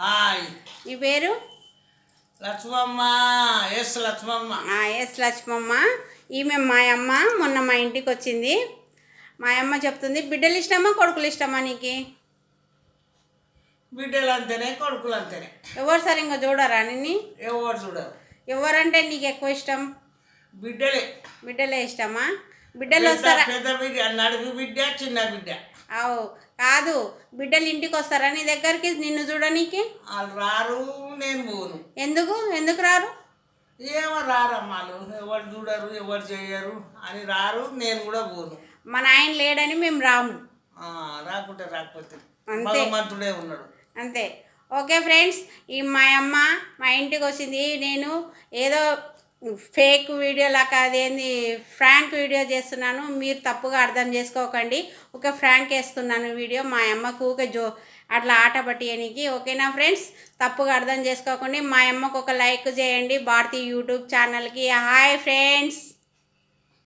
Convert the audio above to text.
Hi. మీ పేరు? లక్ష్మమ్మ. లక్ష్మమ్మ. లక్ష్మమ్మ. ఈమె మా అమ్మ మొన్న మా ఇంటికి వచ్చింది. మా అమ్మ చెప్తుంది, బిడ్డలు ఇష్టమా కొడుకులు ఇష్టమా నీకు? బిడ్డలు అంతేనే, కొడుకులు అంతేనే. ఎవరు సరిగ్గా చూడరా నిన్ను? ఎవరు చూడరు. ఎవరంటే నీకు ఎక్కువ ఇష్టం? బిడ్డలే. బిడ్డలే ఇష్టమా? బిడ్డలు వస్తారా? పెద్ద బిడ్డ, నడుగు బిడ్డ, చిన్న బిడ్డ. అవు కాదు, బిడ్డలు ఇంటికి వస్తారా నీ దగ్గరికి నిన్ను చూడనీకి? వాళ్ళు రారు, నేను పోను. ఎందుకు రారు? ఏమో రారమ్మాలు, ఎవరు చూడరు, ఎవరు చేయరు అని రారు, నేను కూడా పోను. మా నాయన లేడని మేము రాము. రాకపోతే భగవంతుడే ఉన్నాడు అంతే. ఓకే ఫ్రెండ్స్, ఈ మా అమ్మ మా ఇంటికి వచ్చింది. నేను ఏదో ఫేక్ వీడియోలా కాదేంది ఫ్రాంక్ వీడియో చేస్తున్నాను, మీరు తప్పుగా అర్థం చేసుకోకండి. ఒక ఫ్రాంక్ వేస్తున్నాను వీడియో మా అమ్మకు ఊకే అట్లా ఆట పట్టియనికి. ఓకేనా ఫ్రెండ్స్, తప్పుగా అర్థం చేసుకోకండి. మా అమ్మకు ఒక లైక్ చేయండి భారతి యూట్యూబ్ ఛానల్కి. Hi friends.